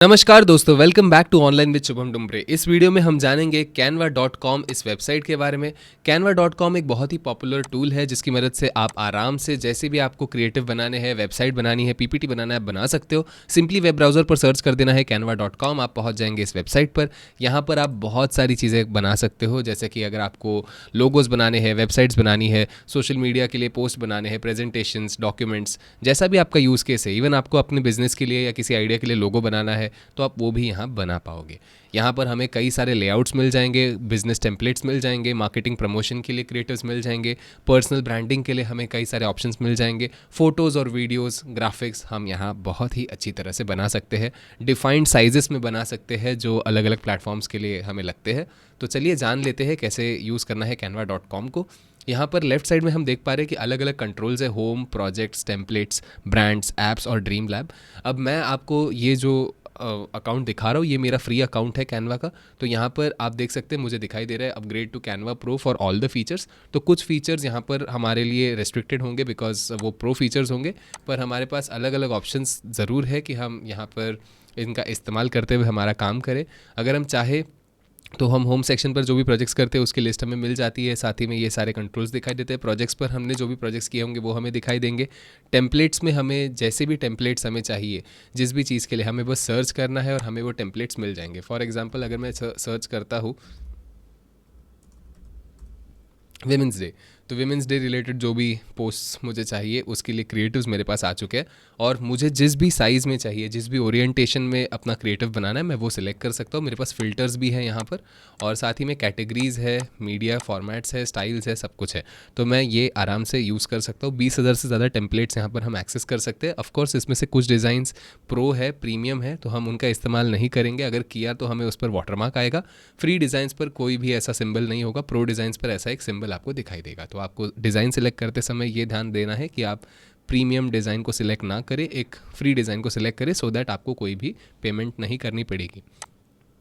नमस्कार दोस्तों, welcome back to online with Shubham Dumbre. इस वीडियो में हम जानेंगे canva.com इस वेबसाइट के बारे में। canva.com एक बहुत ही पॉपुलर टूल है जिसकी मदद से आप आराम से जैसे भी आपको क्रिएटिव बनाने हैं, वेबसाइट बनानी है, पीपीटी बनाना है, आप बना सकते हो। सिंपली वेब ब्राउज़र पर सर्च कर देना है canva.com, आप पहुंच जाएंगे इस वेबसाइट पर। यहाँ पर आप बहुत सारी चीज़ें बना सकते हो, जैसे कि अगर आपको लोगोज़ बनाने हैं, वेबसाइट्स बनानी है, सोशल मीडिया के लिए पोस्ट बनाने हैं, प्रेजेंटेशंस, डॉक्यूमेंट्स, जैसा भी आपका यूज़ केस है। इवन आपको अपने बिजनेस के लिए या किसी आइडिया के लिए लोगो बनाना है तो आप वो भी यहाँ बना पाओगे। यहाँ पर हमें कई सारे लेआउट्स मिल जाएंगे, बिजनेस टेम्पलेट्स मिल जाएंगे, मार्केटिंग प्रमोशन के लिए क्रिएटिव्स मिल जाएंगे, पर्सनल ब्रांडिंग के लिए हमें कई सारे ऑप्शंस मिल जाएंगे, फोटोज़ और वीडियोस, ग्राफिक्स हम यहाँ बहुत ही अच्छी तरह से बना सकते हैं। डिफाइंड साइजेस में बना सकते हैं जो अलग अलग प्लेटफॉर्म्स के लिए हमें लगते हैं। तो चलिए जान लेते हैं कैसे यूज़ करना है canva.com को। यहाँ पर लेफ्ट साइड में हम देख पा रहे हैं कि अलग अलग कंट्रोल्स है, home, projects, templates, brands, apps और ड्रीम लैब। अब मैं आपको ये जो अकाउंट दिखा रहा हूँ, ये मेरा फ्री अकाउंट है कैनवा का। तो यहाँ पर आप देख सकते हैं, मुझे दिखाई दे रहा है upgrade to Canva Pro for all the features. तो कुछ फीचर्स यहाँ पर हमारे लिए रेस्ट्रिक्टेड होंगे बिकॉज वो प्रो फीचर्स होंगे, पर हमारे पास अलग अलग ऑप्शंस ज़रूर है कि हम यहाँ पर इनका इस्तेमाल करते हुए हमारा काम करें। अगर हम चाहे तो हम होम सेक्शन पर जो भी प्रोजेक्ट्स करते हैं उसकी लिस्ट हमें मिल जाती है, साथ ही में ये सारे कंट्रोल्स दिखाई देते हैं। प्रोजेक्ट्स पर हमने जो भी प्रोजेक्ट्स किए होंगे वो हमें दिखाई देंगे। टेम्पलेट्स में हमें जैसे भी टेम्पलेट्स हमें चाहिए, जिस भी चीज़ के लिए हमें बस सर्च करना है और हमें वो टेम्पलेट्स मिल जाएंगे। फॉर एग्जांपल अगर मैं सर्च करता हूँ विमेंस डे, तो विमेंस डे रिलेटेड जो भी पोस्ट मुझे चाहिए उसके लिए क्रिएटिव्स मेरे पास आ चुके हैं, और मुझे जिस भी साइज़ में चाहिए, जिस भी ओरिएंटेशन में अपना क्रिएटिव बनाना है, मैं वो सिलेक्ट कर सकता हूँ। मेरे पास फ़िल्टर्स भी हैं यहाँ पर, और साथ ही में कैटेगरीज़ है, मीडिया फॉर्मेट्स है, स्टाइल्स है, सब कुछ है। तो मैं ये आराम से यूज़ कर सकता हूँ। 20,000 से ज़्यादा टेम्पलेट्स यहाँ पर हम एक्सेस कर सकते हैं। ऑफकोर्स इसमें से कुछ डिज़ाइंस प्रो है, प्रीमियम है, तो हम उनका इस्तेमाल नहीं करेंगे। अगर किया तो हमें उस पर वाटरमार्क आएगा। फ्री डिज़ाइंस पर कोई भी ऐसा सिंबल नहीं होगा, प्रो डिज़ाइंस पर ऐसा एक सिंबल आपको दिखाई देगा। तो आपको डिज़ाइन सेलेक्ट करते समय ये ध्यान देना है कि आप प्रीमियम डिज़ाइन को सिलेक्ट ना करें, एक फ्री डिज़ाइन को सिलेक्ट करें, सो दैट आपको कोई भी पेमेंट नहीं करनी पड़ेगी।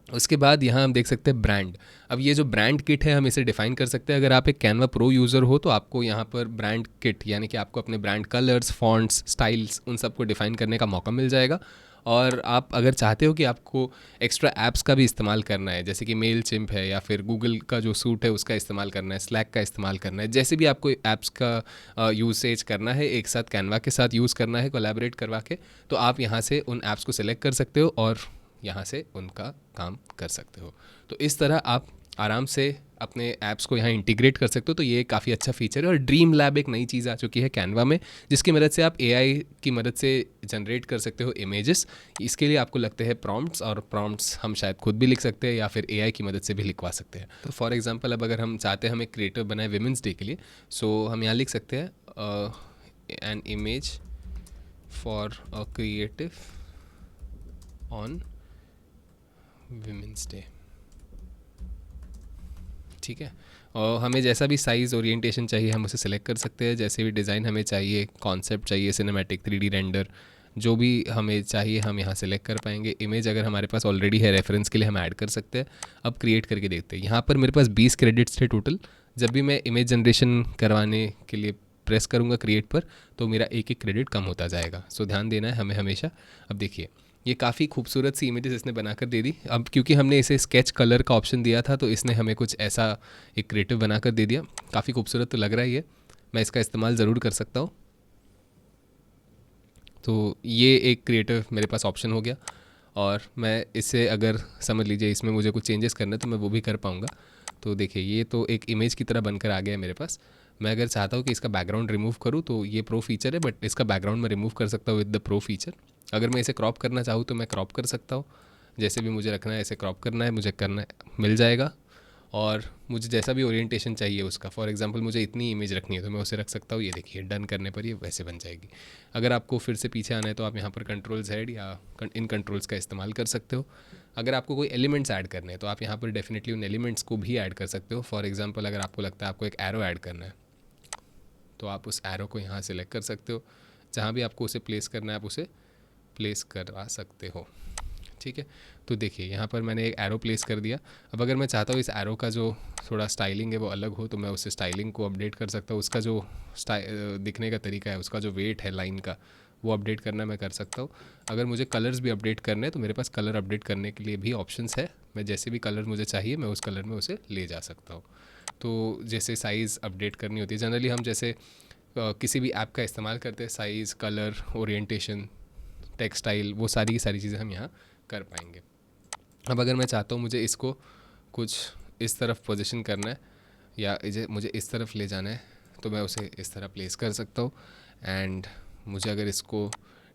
उसके बाद यहाँ हम देख सकते हैं ब्रांड। अब ये जो ब्रांड किट है हम इसे डिफाइन कर सकते हैं। अगर आप एक कैनवा प्रो यूज़र हो तो आपको यहाँ पर ब्रांड किट, यानी कि आपको अपने ब्रांड कलर्स, फॉन्ट्स, स्टाइल्स, उन सबको डिफाइन करने का मौका मिल जाएगा। और आप अगर चाहते हो कि आपको एक्स्ट्रा ऐप्स का भी इस्तेमाल करना है, जैसे कि मेल चिम्प है या फिर गूगल का जो सूट है उसका इस्तेमाल करना है, स्लैक का इस्तेमाल करना है, जैसे भी आपको ऐप्स का यूसेज करना है, एक साथ कैनवा के साथ यूज़ करना है कोलैबोरेट करवा के, तो आप यहाँ से उन ऐप्स को सिलेक्ट कर सकते हो और यहाँ से उनका काम कर सकते हो। तो इस तरह आप आराम से अपने ऐप्स को यहाँ इंटीग्रेट कर सकते हो। तो ये काफ़ी अच्छा फीचर है। और ड्रीम लैब एक नई चीज़ आ चुकी है कैनवा में, जिसकी मदद से आप एआई की मदद से जनरेट कर सकते हो इमेजेस। इसके लिए आपको लगते हैं प्रॉम्प्ट्स, और प्रॉम्प्ट्स हम शायद खुद भी लिख सकते हैं या फिर एआई की मदद से भी लिखवा सकते हैं। तो फॉर एग्जांपल अब अगर हम चाहते हैं हम एक क्रिएटिव बनाए विमेंस डे के लिए, सो हम यहाँ लिख सकते हैं an image for a creative on women's day. ठीक है, और हमें जैसा भी साइज़, ओरिएंटेशन चाहिए हम उसे सिलेक्ट कर सकते हैं। जैसे भी डिज़ाइन हमें चाहिए, कॉन्सेप्ट चाहिए, सिनेमैटिक, 3D रेंडर, जो भी हमें चाहिए हम यहाँ सेलेक्ट कर पाएंगे। इमेज अगर हमारे पास ऑलरेडी है रेफरेंस के लिए हम ऐड कर सकते हैं। अब क्रिएट करके देखते हैं। यहाँ पर मेरे पास 20 क्रेडिट्स थे टोटल। जब भी मैं इमेज जनरेशन करवाने के लिए प्रेस करूँगा क्रिएट पर, तो मेरा एक एक क्रेडिट कम होता जाएगा। सो ध्यान देना है हमें हमेशा। अब देखिए, ये काफ़ी खूबसूरत सी इमेजेस इसने बनाकर दे दी। अब क्योंकि हमने इसे स्केच कलर का ऑप्शन दिया था, तो इसने हमें कुछ ऐसा एक क्रिएटिव बनाकर दे दिया। काफ़ी खूबसूरत तो लग रहा है ये, मैं इसका इस्तेमाल ज़रूर कर सकता हूँ। तो ये एक क्रिएटिव मेरे पास ऑप्शन हो गया, और मैं इसे अगर समझ लीजिए इसमें मुझे कुछ चेंजेस करना है तो मैं वो भी कर पाऊँगा। तो देखिए, ये तो एक इमेज की तरह बनकर आ गया है मेरे पास। मैं अगर चाहता हूँ कि इसका बैकग्राउंड रिमूव करूँ तो ये प्रो फीचर है, बट इसका बैकग्राउंड मैं रिमूव कर सकता हूँ विद द प्रो फीचर। अगर मैं इसे क्रॉप करना चाहूँ तो मैं क्रॉप कर सकता हूँ, जैसे भी मुझे रखना है ऐसे क्रॉप करना है, मुझे करना मिल जाएगा। और मुझे जैसा भी ओरिएंटेशन चाहिए उसका, फॉर एग्जांपल मुझे इतनी इमेज रखनी है तो मैं उसे रख सकता हूँ। ये देखिए, डन करने पर ये वैसे बन जाएगी। अगर आपको फिर से पीछे आना है तो आप यहाँ पर कंट्रोल Z या इन कंट्रोल्स का इस्तेमाल कर सकते हो। अगर आपको कोई एलिमेंट्स ऐड करने हैं तो आप यहाँ पर डेफिनेटली उन एलिमेंट्स को भी ऐड कर सकते हो। फॉर एग्जांपल अगर आपको लगता है आपको एक एरो ऐड करना है, तो आप उस एरो को यहाँ सेलेक्ट कर सकते हो। जहाँ भी आपको उसे प्लेस करना है आप उसे प्लेस करवा सकते हो। ठीक है, तो देखिए यहाँ पर मैंने एक एरो प्लेस कर दिया। अब अगर मैं चाहता हूँ इस एरो का जो थोड़ा स्टाइलिंग है वो अलग हो, तो मैं उस स्टाइलिंग को अपडेट कर सकता हूँ। उसका जो दिखने का तरीका है, उसका जो वेट है लाइन का, वो अपडेट करना मैं कर सकता हूँ। अगर मुझे कलर्स भी अपडेट करने हैं तो मेरे पास कलर अपडेट करने के लिए भी ऑप्शंस है। मैं जैसे भी कलर मुझे चाहिए मैं उस कलर में उसे ले जा सकता हूँ। तो जैसे साइज़ अपडेट करनी होती है जनरली हम जैसे किसी भी ऐप का इस्तेमाल करते हैं, साइज़, कलर, ओरिएंटेशन, टेक्सटाइल, वो सारी की सारी चीज़ें हम यहाँ कर पाएंगे। अब अगर मैं चाहता हूँ मुझे इसको कुछ इस तरफ पोजीशन करना है या मुझे इस तरफ ले जाना है तो मैं उसे इस तरह प्लेस कर सकता हूँ। एंड मुझे अगर इसको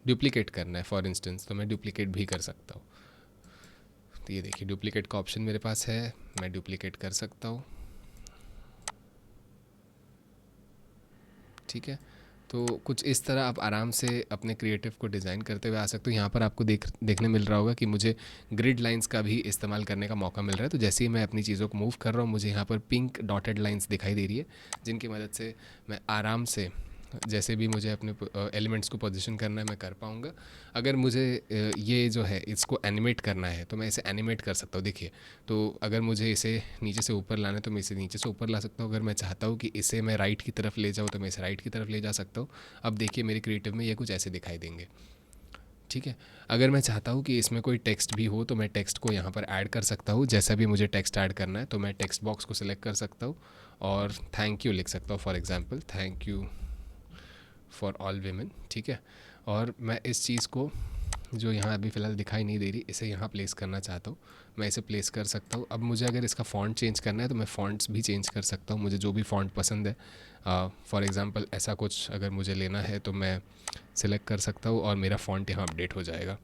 डुप्लिकेट करना है फॉर इंस्टेंस तो मैं डुप्लिकेट भी कर सकता हूँ। तो ये देखिए डुप्लिकेट का ऑप्शन मेरे पास है, मैं डुप्लिकेट कर सकता हूँ। ठीक है, तो कुछ इस तरह आप आराम से अपने क्रिएटिव को डिज़ाइन करते हुए आ सकते हो। यहाँ पर आपको देखने मिल रहा होगा कि मुझे ग्रिड लाइंस का भी इस्तेमाल करने का मौका मिल रहा है। तो जैसे ही मैं अपनी चीज़ों को मूव कर रहा हूँ मुझे यहाँ पर पिंक डॉटेड लाइंस दिखाई दे रही है, जिनकी मदद से मैं आराम से जैसे भी मुझे अपने एलिमेंट्स को पोजीशन करना है मैं कर पाऊँगा। अगर मुझे ये जो है इसको एनिमेट करना है तो मैं इसे एनिमेट कर सकता हूँ। देखिए, तो अगर मुझे इसे नीचे से ऊपर लाना है तो मैं इसे नीचे से ऊपर ला सकता हूँ। अगर मैं चाहता हूँ कि इसे मैं राइट की तरफ ले जाऊँ तो मैं इसे राइट की तरफ ले जा सकता हूँ। अब देखिए मेरे क्रिएटिव में ये कुछ ऐसे दिखाई देंगे। ठीक है, अगर मैं चाहता हूँ कि इसमें कोई टेक्स्ट भी हो तो मैं टेक्स्ट को यहाँ पर ऐड कर सकता हूँ। जैसा भी मुझे टेक्स्ट ऐड करना है तो मैं टेक्स्ट बॉक्स को सिलेक्ट कर सकता हूँ और थैंक यू लिख सकता हूँ। For example, thank you for all women. ठीक है, और मैं इस चीज़ को जो यहाँ अभी फ़िलहाल दिखाई नहीं दे रही इसे यहाँ प्लेस करना चाहता हूँ, मैं इसे प्लेस कर सकता हूँ। अब मुझे अगर इसका फ़ॉन्ट चेंज करना है तो मैं फ़ॉन्ट्स भी चेंज कर सकता हूँ, मुझे जो भी फ़ॉन्ट पसंद है। फॉर एग्ज़ाम्पल ऐसा कुछ अगर मुझे लेना है तो मैं सिलेक्ट कर सकता हूँ और मेरा फ़ॉन्ट यहाँ अपडेट हो जाएगा।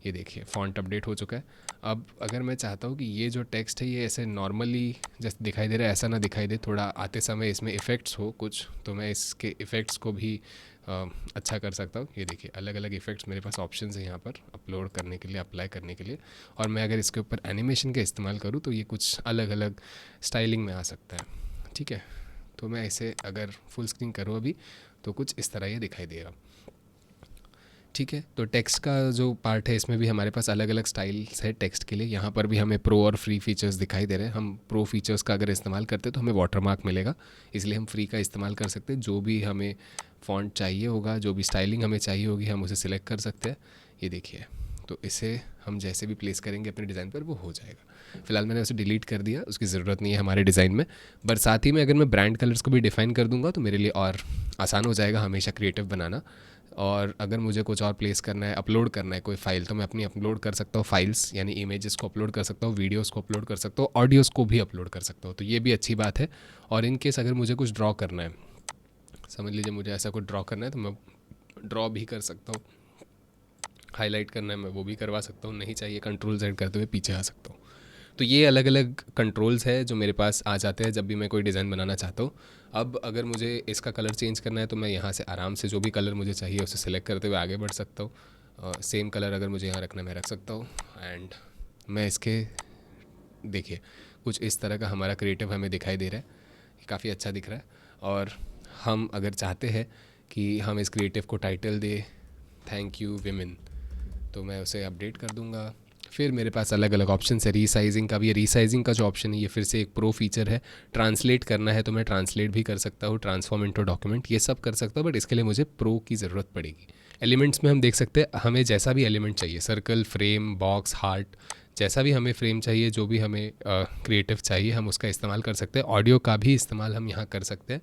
ये देखिए फ़ॉन्ट अपडेट हो चुका है। अब अगर मैं चाहता हूँ कि ये जो टेक्स्ट है ये ऐसे नॉर्मली जैसे दिखाई दे रहा है ऐसा ना दिखाई दे, थोड़ा आते समय इसमें इफ़ेक्ट्स हो कुछ, तो मैं इसके इफ़ेक्ट्स को भी अच्छा कर सकता हूँ। ये देखिए अलग अलग इफ़ेक्ट्स मेरे पास ऑप्शंस हैं यहाँ पर अपलोड करने के लिए, अप्लाई करने के लिए। और मैं अगर इसके ऊपर एनिमेशन का इस्तेमाल करूँ तो ये कुछ अलग अलग स्टाइलिंग में आ सकता है। ठीक है, तो मैं इसे अगर फुल स्क्रीन करूँ अभी तो कुछ इस तरह ये दिखाई देगा। ठीक है, तो टेक्स्ट का जो पार्ट है इसमें भी हमारे पास अलग अलग स्टाइल्स है टेक्स्ट के लिए। यहाँ पर भी हमें प्रो और फ्री फीचर्स दिखाई दे रहे हैं। हम प्रो फीचर्स का अगर इस्तेमाल करते हैं तो हमें वाटरमार्क मिलेगा, इसलिए हम फ्री का इस्तेमाल कर सकते हैं। जो भी हमें फ़ॉन्ट चाहिए होगा, जो भी स्टाइलिंग हमें चाहिए होगी हम उसे सिलेक्ट कर सकते हैं। ये देखिए, तो इसे हम जैसे भी प्लेस करेंगे अपने डिज़ाइन पर वो हो जाएगा। फिलहाल मैंने उसे डिलीट कर दिया, उसकी ज़रूरत नहीं है हमारे डिज़ाइन में। पर साथ ही में अगर मैं ब्रांड कलर्स को भी डिफ़ाइन कर दूंगा तो मेरे लिए और आसान हो जाएगा हमेशा क्रिएटिव बनाना। और अगर मुझे कुछ और प्लेस करना है, अपलोड करना है कोई फ़ाइल, तो मैं अपनी अपलोड कर सकता हूँ फाइल्स, यानी इमेजेस को अपलोड कर सकता हूँ, वीडियोस को अपलोड कर सकता हूँ, ऑडियोज़ को भी अपलोड कर सकता हूँ। तो ये भी अच्छी बात है। और इन केस अगर मुझे कुछ ड्रॉ करना है, समझ लीजिए मुझे ऐसा कुछ ड्रॉ करना है तो मैं ड्रॉ भी कर सकता हूँ। हाईलाइट करना है मैं वो भी करवा सकता हूँ, नहीं चाहिए कंट्रोल Z करते हुए पीछे आ सकता हूँ। तो ये अलग अलग कंट्रोल्स है जो मेरे पास आ जाते हैं जब भी मैं कोई डिज़ाइन बनाना चाहता हूँ। अब अगर मुझे इसका कलर चेंज करना है तो मैं यहाँ से आराम से जो भी कलर मुझे चाहिए उसे सिलेक्ट करते हुए आगे बढ़ सकता हूँ। सेम कलर अगर मुझे यहाँ रखना है मैं रख सकता हूँ। एंड मैं इसके देखिए कुछ इस तरह का हमारा क्रिएटिव हमें दिखाई दे रहा है, काफ़ी अच्छा दिख रहा है। और हम अगर चाहते हैं कि हम इस क्रिएटिव को title they thank you women तो मैं उसे अपडेट कर दूंगा। फिर मेरे पास अलग अलग ऑप्शन है, रीसाइजिंग का भी है। रीसाइजिंग का जो ऑप्शन है ये फिर से एक प्रो फीचर है। ट्रांसलेट करना है तो मैं ट्रांसलेट भी कर सकता हूँ, ट्रांसफॉर्म इनटू डॉक्यूमेंट, ये सब कर सकता हूँ। बट इसके लिए मुझे प्रो की ज़रूरत पड़ेगी। एलिमेंट्स में हम देख सकते हैं हमें जैसा भी एलिमेंट चाहिए, सर्कल, फ्रेम, बॉक्स, हार्ट, जैसा भी हमें फ्रेम चाहिए, जो भी हमें क्रिएटिव चाहिए हम उसका इस्तेमाल कर सकते हैं। ऑडियो का भी इस्तेमाल हम यहाँ कर सकते हैं।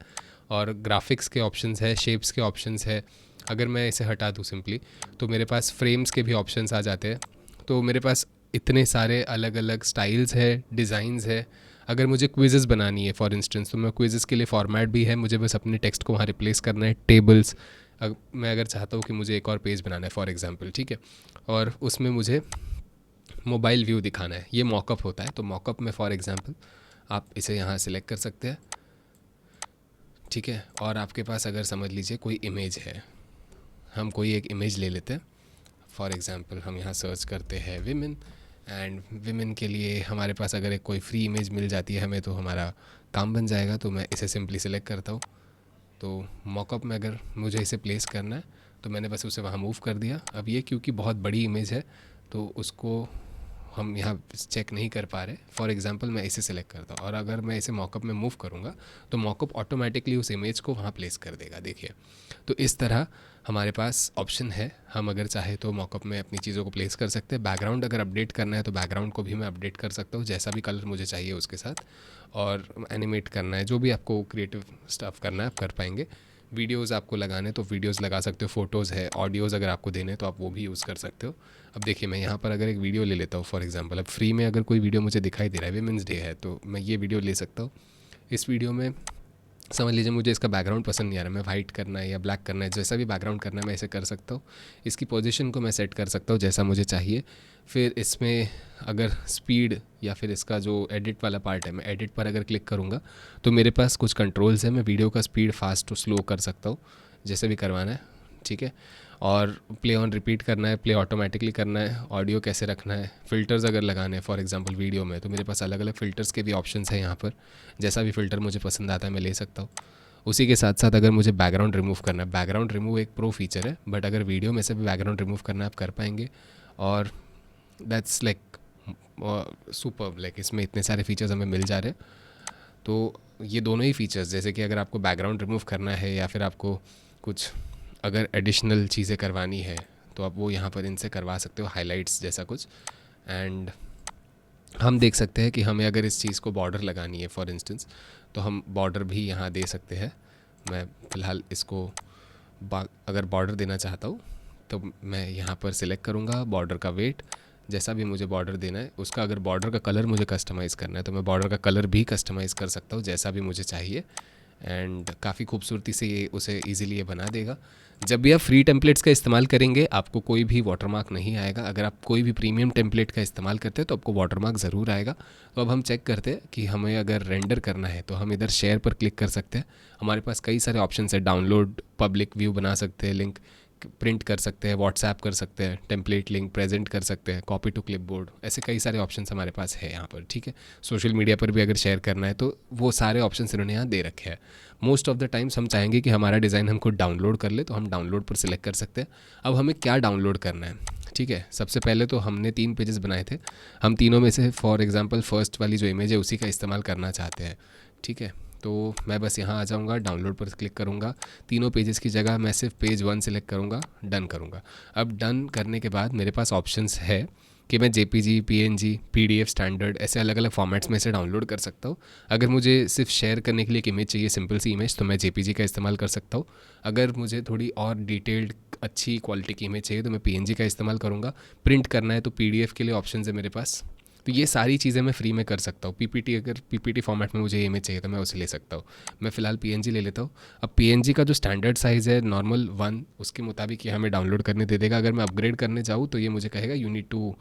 और ग्राफिक्स के ऑप्शंस है, शेप्स के ऑप्शंस है। अगर मैं इसे हटा दूँ सिंपली तो मेरे पास फ्रेम्स के भी ऑप्शंस आ जाते हैं। तो मेरे पास इतने सारे अलग अलग स्टाइल्स है, डिज़ाइंस है। अगर मुझे क्विज़ेस बनानी है फॉर इंस्टेंस तो मैं क्विज़ेस के लिए फॉर्मेट भी है, मुझे बस अपने टेक्स्ट को वहाँ रिप्लेस करना है। टेबल्स, मैं अगर चाहता हूँ कि मुझे एक और पेज बनाना है फॉर एग्जांपल, ठीक है, और उसमें मुझे मोबाइल व्यू दिखाना है, ये मॉकअप होता है। तो मॉकअप में फॉर एग्जांपल आप इसे यहाँ सिलेक्ट कर सकते हैं। ठीक है, और आपके पास अगर समझ लीजिए कोई इमेज है, हम कोई एक इमेज ले लेते हैं। फॉर एग्ज़ाम्पल हम यहाँ सर्च करते हैं विमेन, एंड विमेन के लिए हमारे पास अगर एक कोई फ्री इमेज मिल जाती है हमें तो हमारा काम बन जाएगा। तो मैं इसे सिंपली सिलेक्ट करता हूँ। तो मॉकअप में अगर मुझे इसे प्लेस करना है तो मैंने बस उसे वहाँ मूव कर दिया। अब ये क्योंकि बहुत बड़ी इमेज है तो उसको हम यहाँ चेक नहीं कर पा रहे, फॉर एग्जांपल मैं इसे सेलेक्ट करता हूँ और अगर मैं इसे मॉकअप में मूव करूँगा तो मॉकअप ऑटोमेटिकली उस इमेज को वहाँ प्लेस कर देगा। देखिए, तो इस तरह हमारे पास ऑप्शन है, हम अगर चाहे तो मॉकअप में अपनी चीज़ों को प्लेस कर सकते हैं। बैकग्राउंड अगर अपडेट करना है तो बैकग्राउंड को भी मैं अपडेट कर सकता हूँ, जैसा भी कलर मुझे चाहिए उसके साथ। और एनिमेट करना है, जो भी आपको क्रिएटिव स्टफ करना है आप कर पाएंगे। वीडियोज़ आपको लगाने तो वीडियोज़ लगा सकते हो, फ़ोटोज़ है, ऑडियोज़ अगर आपको देने तो आप वो भी यूज़ कर सकते हो। अब देखिए, मैं यहाँ पर अगर एक वीडियो ले लेता हूँ फॉर एग्जांपल, अब फ्री में अगर कोई वीडियो मुझे दिखाई दे रहा है, वीमेंस डे है, तो मैं ये वीडियो ले सकता हूँ। इस वीडियो में समझ लीजिए मुझे इसका बैकग्राउंड पसंद नहीं आ रहा, मैं वाइट करना है या ब्लैक करना है, जैसा भी बैकग्राउंड करना है मैं इसे कर सकता हूँ। इसकी पोजीशन को मैं सेट कर सकता हूँ जैसा मुझे चाहिए। फिर इसमें अगर स्पीड या फिर इसका जो एडिट वाला पार्ट है, मैं एडिट पर अगर क्लिक करूँगा तो मेरे पास कुछ कंट्रोल्स हैं, मैं वीडियो का स्पीड फास्ट टू स्लो कर सकता हूँ, जैसे भी करवाना है, ठीक है। और प्ले ऑन रिपीट करना है, प्ले ऑटोमेटिकली करना है, ऑडियो कैसे रखना है, फ़िल्टर्स अगर लगाने हैं फॉर एग्जांपल वीडियो में, तो मेरे पास अलग अलग फ़िल्टर्स के भी ऑप्शंस हैं यहाँ पर। जैसा भी फ़िल्टर मुझे पसंद आता है मैं ले सकता हूँ। उसी के साथ साथ अगर मुझे बैकग्राउंड रिमूव करना है, बैकग्राउंड रिमूव एक प्रो फीचर है, बट अगर वीडियो में से भी बैकग्राउंड रिमूव करना है आप कर पाएंगे। और दैट्स लाइक सुपर, लाइक इसमें इतने सारे फीचर्स हमें मिल जा रहे हैं। तो ये दोनों ही फीचर्स, जैसे कि अगर आपको बैकग्राउंड रिमूव करना है या फिर आपको कुछ अगर एडिशनल चीज़ें करवानी है तो आप वो यहाँ पर इनसे करवा सकते हो, हाइलाइट्स जैसा कुछ। एंड हम देख सकते हैं कि हमें अगर इस चीज़ को बॉर्डर लगानी है फॉर इंस्टेंस, तो हम बॉर्डर भी यहाँ दे सकते हैं। मैं फ़िलहाल इसको अगर बॉर्डर देना चाहता हूँ तो मैं यहाँ पर सिलेक्ट करूँगा बॉर्डर का वेट, जैसा भी मुझे बॉर्डर देना है उसका। अगर बॉर्डर का कलर मुझे कस्टमाइज़ करना है तो मैं बॉर्डर का कलर भी कस्टमाइज़ कर सकता हूँ जैसा भी मुझे चाहिए। एंड काफ़ी खूबसूरती से ये उसे ईज़िली ये बना देगा। जब भी आप फ्री टेम्पलेट्स का इस्तेमाल करेंगे आपको कोई भी वाटरमार्क नहीं आएगा। अगर आप कोई भी प्रीमियम टेम्पलेट का इस्तेमाल करते हैं तो आपको वाटरमार्क ज़रूर आएगा। तो अब हम चेक करते हैं कि हमें अगर रेंडर करना है तो हम इधर शेयर पर क्लिक कर सकते हैं। हमारे पास कई सारे ऑप्शन है, डाउनलोड, पब्लिक व्यू बना सकते हैं, लिंक प्रिंट कर सकते हैं, व्हाट्सएप कर सकते हैं, टेम्पलेट लिंक प्रेजेंट कर सकते हैं, कॉपी टू क्लिपबोर्ड, ऐसे कई सारे ऑप्शंस हमारे पास है यहाँ पर, ठीक है। सोशल मीडिया पर भी अगर शेयर करना है तो वो सारे ऑप्शंस इन्होंने यहाँ दे रखे हैं। मोस्ट ऑफ द टाइम्स हम चाहेंगे कि हमारा डिज़ाइन हम खुद डाउनलोड कर ले तो हम डाउनलोड पर सिलेक्ट कर सकते हैं। अब हमें क्या डाउनलोड करना है, ठीक है। सबसे पहले तो हमने 3 पेजेस बनाए थे, हम तीनों में से फॉर एग्जांपल फर्स्ट वाली जो इमेज है उसी का इस्तेमाल करना चाहते हैं, ठीक है। तो मैं बस यहाँ आ जाऊँगा, डाउनलोड पर क्लिक करूँगा, तीनों पेजेस की जगह मैं सिर्फ पेज 1 सिलेक्ट करूँगा, डन करूँगा। अब डन करने के बाद मेरे पास ऑप्शंस है कि मैं जेपीजी, पीएनजी, पीडीएफ, स्टैंडर्ड, ऐसे अलग अलग फॉर्मेट्स में से डाउनलोड कर सकता हूँ। अगर मुझे सिर्फ शेयर करने के लिए एक इमेज चाहिए, सिंपल सी इमेज, तो मैं जेपीजी का इस्तेमाल कर सकता हूँ। अगर मुझे थोड़ी और डिटेल्ड अच्छी क्वालिटी की इमेज चाहिए तो मैं पीएनजी का इस्तेमाल करूँगा। प्रिंट करना है तो पीडीएफ के लिए ऑप्शन है मेरे पास। तो ये सारी चीज़ें मैं फ्री में कर सकता हूँ। पीपीटी, अगर पीपीटी फॉर्मेट में मुझे इमेज चाहिए तो मैं उसे ले सकता हूँ। मैं फ़िलहाल पीएनजी ले लेता हूँ। अब पीएनजी का जो स्टैंडर्ड साइज़ है नॉर्मल 1, उसके मुताबिक ये हमें डाउनलोड करने दे देगा। अगर मैं अपग्रेड करने जाऊँ तो ये मुझे कहेगा यू नीड टू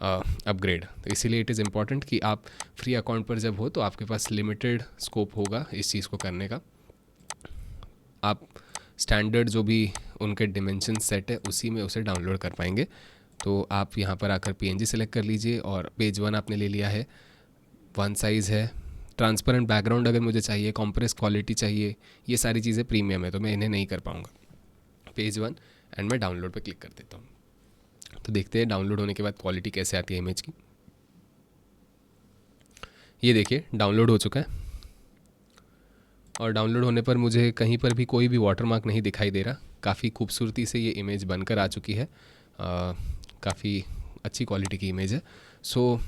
अपग्रेड। तो इसीलिए इट इज़ इम्पॉर्टेंट कि आप फ्री अकाउंट पर जब हो तो आपके पास लिमिटेड स्कोप होगा इस चीज़ को करने का। आप स्टैंडर्ड जो भी उनके डिमेंशन सेट है उसी में उसे डाउनलोड कर पाएंगे। तो आप यहाँ पर आकर पीएनजी सेलेक्ट कर लीजिए और पेज 1 आपने ले लिया है, 1 साइज़ है। ट्रांसपेरेंट बैकग्राउंड अगर मुझे चाहिए, कॉम्प्रेस क्वालिटी चाहिए, ये सारी चीज़ें प्रीमियम है तो मैं इन्हें नहीं कर पाऊँगा। पेज 1 एंड मैं डाउनलोड पे क्लिक कर देता हूँ। तो देखते हैं डाउनलोड होने के बाद क्वालिटी कैसे आती है इमेज की। ये देखिए डाउनलोड हो चुका है और डाउनलोड होने पर मुझे कहीं पर भी कोई भी वाटरमार्क नहीं दिखाई दे रहा। काफ़ी खूबसूरती से ये इमेज बनकर आ चुकी है, काफ़ी अच्छी क्वालिटी की इमेज है। सो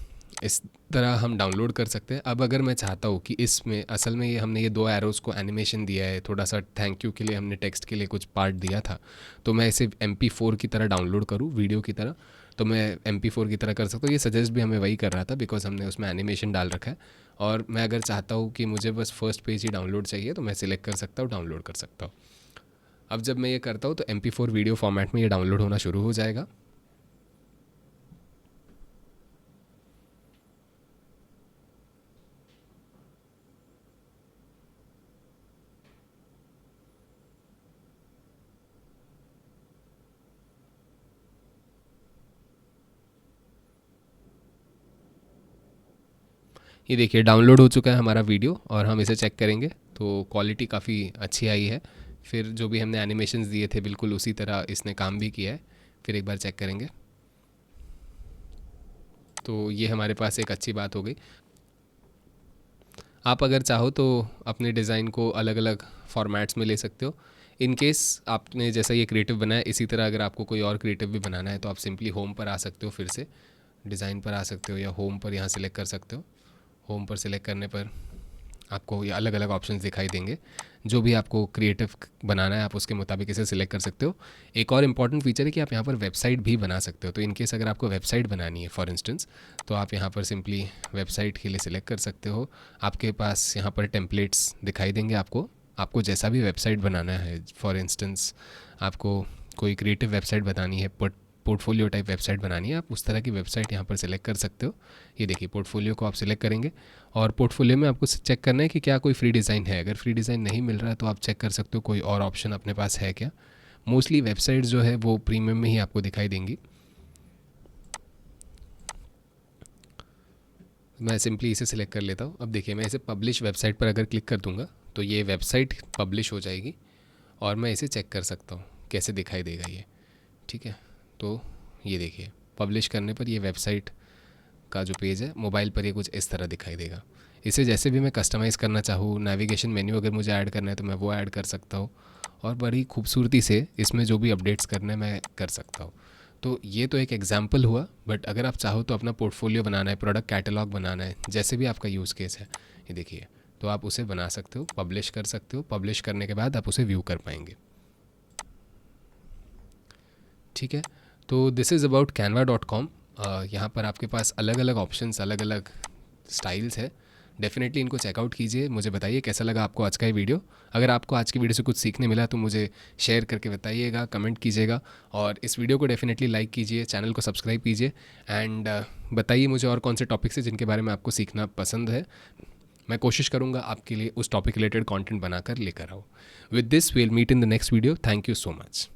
इस तरह हम डाउनलोड कर सकते हैं। अब अगर मैं चाहता हूँ कि इसमें असल में ये हमने ये 2 एरोज़ को एनिमेशन दिया है, थोड़ा सा थैंक यू के लिए हमने टेक्स्ट के लिए कुछ पार्ट दिया था, तो मैं इसे MP4 की तरह डाउनलोड करूँ वीडियो की तरह, तो मैं MP4 की तरह कर सकता हूँ। ये सजेस्ट भी हमें वही कर रहा था बिकॉज हमने उसमें एनिमेशन डाल रखा है। और मैं अगर चाहता हूँ कि मुझे बस फर्स्ट पेज ही डाउनलोड चाहिए तो मैं सिलेक्ट कर सकता हूँ, डाउनलोड कर सकता हूँ। अब जब मैं ये करता हूँ तो MP4 वीडियो फॉर्मेट में ये डाउनलोड होना शुरू हो जाएगा। ये देखिए डाउनलोड हो चुका है हमारा वीडियो और हम इसे चेक करेंगे तो क्वालिटी काफ़ी अच्छी आई है। फिर जो भी हमने एनिमेशंस दिए थे बिल्कुल उसी तरह इसने काम भी किया है। फिर एक बार चेक करेंगे। तो ये हमारे पास एक अच्छी बात हो गई। आप अगर चाहो तो अपने डिज़ाइन को अलग अलग फॉर्मेट्स में ले सकते हो। इन केस आपने जैसा ये क्रिएटिव बनाया, इसी तरह अगर आपको कोई और क्रिएटिव भी बनाना है तो आप सिंपली होम पर आ सकते हो, फिर से डिज़ाइन पर आ सकते हो या होम पर यहाँ सिलेक्ट कर सकते हो। होम पर सिलेक्ट करने पर आपको ये अलग अलग ऑप्शंस दिखाई देंगे। जो भी आपको क्रिएटिव बनाना है आप उसके मुताबिक इसे सिलेक्ट कर सकते हो। एक और इम्पॉर्टेंट फीचर है कि आप यहाँ पर वेबसाइट भी बना सकते हो। तो इन केस अगर आपको वेबसाइट बनानी है फॉर इंस्टेंस, तो आप यहाँ पर सिंपली वेबसाइट के लिए सिलेक्ट कर सकते हो। आपके पास यहाँ पर टेम्पलेट्स दिखाई देंगे आपको जैसा भी वेबसाइट बनाना है। फॉर इंस्टेंस आपको कोई क्रिएटिव वेबसाइट बनानी है, पोर्टफोलियो टाइप वेबसाइट बनानी है, आप उस तरह की वेबसाइट यहाँ पर सिलेक्ट कर सकते हो। ये देखिए पोर्टफोलियो को आप सिलेक्ट करेंगे और पोर्टफोलियो में आपको चेक करना है कि क्या कोई फ्री डिज़ाइन है। अगर फ्री डिज़ाइन नहीं मिल रहा है तो आप चेक कर सकते हो कोई और ऑप्शन अपने पास है क्या। मोस्टली वेबसाइट्स जो है वो प्रीमियम में ही आपको दिखाई देंगी। मैं सिंपली इसे सिलेक्ट कर लेता हूँ। अब देखिए मैं इसे पब्लिश वेबसाइट पर अगर क्लिक कर दूँगा तो ये वेबसाइट पब्लिश हो जाएगी और मैं इसे चेक कर सकता हूँ कैसे दिखाई देगा ये। ठीक है, तो ये देखिए पब्लिश करने पर ये वेबसाइट का जो पेज है मोबाइल पर ये कुछ इस तरह दिखाई देगा। इसे जैसे भी मैं कस्टमाइज़ करना चाहूँ, नेविगेशन मेन्यू अगर मुझे ऐड करना है तो मैं वो ऐड कर सकता हूँ और बड़ी खूबसूरती से इसमें जो भी अपडेट्स करने मैं कर सकता हूँ। तो ये तो एक एग्जाम्पल हुआ, बट अगर आप चाहो तो अपना पोर्टफोलियो बनाना है, प्रोडक्ट कैटलॉग बनाना है, जैसे भी आपका यूज़ केस है ये देखिए, तो आप उसे बना सकते हो, पब्लिश कर सकते हो। पब्लिश करने के बाद आप उसे व्यू कर पाएंगे। ठीक है, तो दिस इज़ अबाउट canva.com। यहाँ पर आपके पास अलग अलग ऑप्शंस, अलग अलग स्टाइल्स है। डेफिनेटली इनको चेकआउट कीजिए। मुझे बताइए कैसा लगा आपको आज का ये वीडियो। अगर आपको आज की वीडियो से कुछ सीखने मिला तो मुझे शेयर करके बताइएगा, कमेंट कीजिएगा और इस वीडियो को डेफिनेटली लाइक कीजिए, चैनल को सब्सक्राइब कीजिए एंड बताइए मुझे और कौन से टॉपिक्स हैं जिनके बारे में आपको सीखना पसंद है। मैं कोशिश करूँगा आपके लिए उस टॉपिक रिलेटेड कॉन्टेंट बनाकर लेकर आऊँ। With this we'll meet in the next video. Thank you so much.